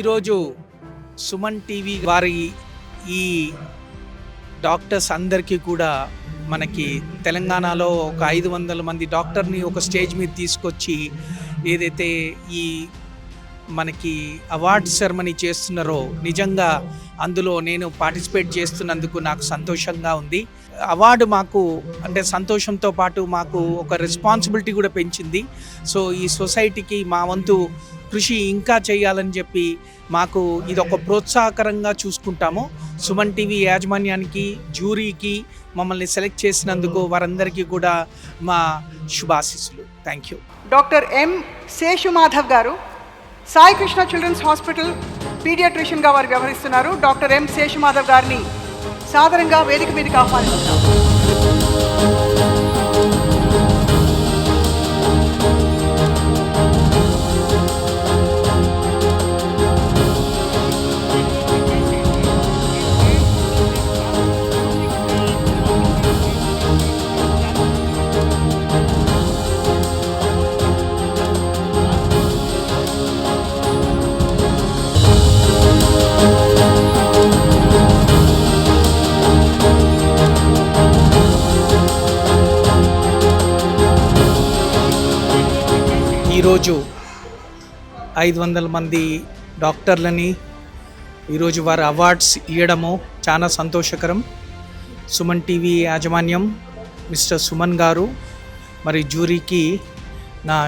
ఈరోజు సుమన్ టీవీ వారి ఈ డాక్టర్స్ అందరికీ కూడా మనకి తెలంగాణలో ఒక 500 మంది డాక్టర్ని ఒక స్టేజ్ మీద తీసుకొచ్చి ఏదైతే ఈ మనకి అవార్డ్ సెరమనీ చేస్తున్నారో నిజంగా అందులో నేను పార్టిసిపేట్ చేస్తున్నందుకు నాకు సంతోషంగా ఉంది. అవార్డు మాకు అంటే సంతోషంతో పాటు మాకు ఒక రెస్పాన్సిబిలిటీ కూడా పెంచింది. సో ఈ సొసైటీకి మా వంతు కృషి ఇంకా చేయాలని చెప్పి మాకు ఇది ఒక ప్రోత్సాహకరంగా చూసుకుంటాము. సుమన్ టీవీ యాజమాన్యానికి, జ్యూరీకి మమ్మల్ని సెలెక్ట్ చేసినందుకు వారందరికీ కూడా మా శుభాశీస్సులు. Thank you. Doctor M Seshumadhav గారు సాయి కృష్ణ చిల్డ్రన్స్ హాస్పిటల్ పీడియాట్రిషియన్గా వారు వ్యవహరిస్తున్నారు. డాక్టర్ ఎం శేషుమాధవ్ గారిని సాదరంగా వేదిక మీదకి ఆహ్వానిస్తున్నాం. ఈరోజు 500 మంది డాక్టర్లని ఈరోజు వారి అవార్డ్స్ ఇవ్వడము చాలా సంతోషకరం. సుమన్ టీవీ యాజమాన్యం, మిస్టర్ సుమన్ గారు మరి జ్యూరీకి నా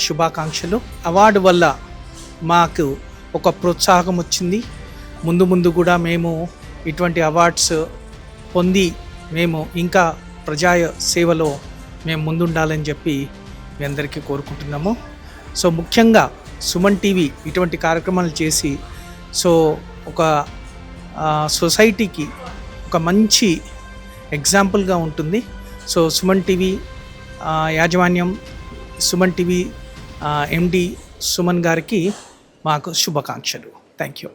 శుభాకాంక్షలు. అవార్డు వల్ల మాకు ఒక ప్రోత్సాహం వచ్చింది. ముందు కూడా మేము ఇటువంటి అవార్డ్స్ పొంది మేము ఇంకా ప్రజా సేవలో మేము ముందుండాలని చెప్పి మీ అందరికీ కోరుకుంటున్నాము. సో ముఖ్యంగా సుమన్ టీవీ ఇటువంటి కార్యక్రమాలు చేసి సో ఒక సొసైటీకి ఒక మంచి ఎగ్జాంపుల్గా ఉంటుంది. సో సుమన్ టీవీ యాజమాన్యం, సుమన్ టీవీ ఎండి సుమన్ గారికి మాకు శుభాకాంక్షలు. Thank you.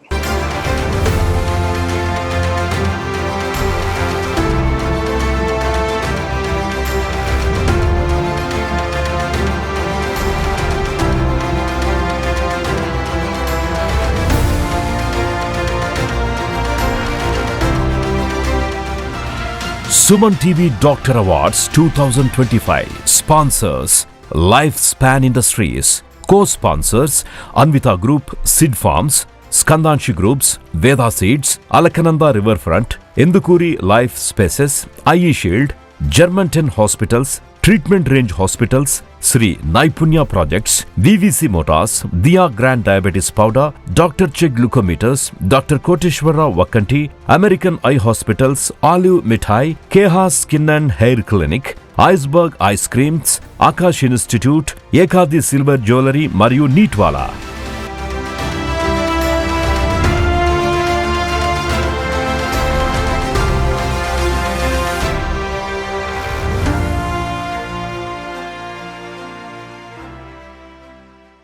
Suman TV Doctor Awards 2025 sponsors Lifespan Industries, co-sponsors Anvita Group, Sid Farms, Skandanshi Groups, Veda Seeds, Alakananda Riverfront, Endukuri Life Spaces, IE Shield, Germantown Hospitals, Treatment Range Hospitals, Sri Naipunya Projects, VVC Motors, Dia Grand Diabetes Powder, Dr. Chek Glucometers, Dr. Koteshwara Vakanti, American Eye Hospitals, Olive Mithai, Keha Skin and Hair Clinic, Iceberg Ice Creams, Akash Institute, Ekadi Silver Jewelry మరియు నీట్వాలా.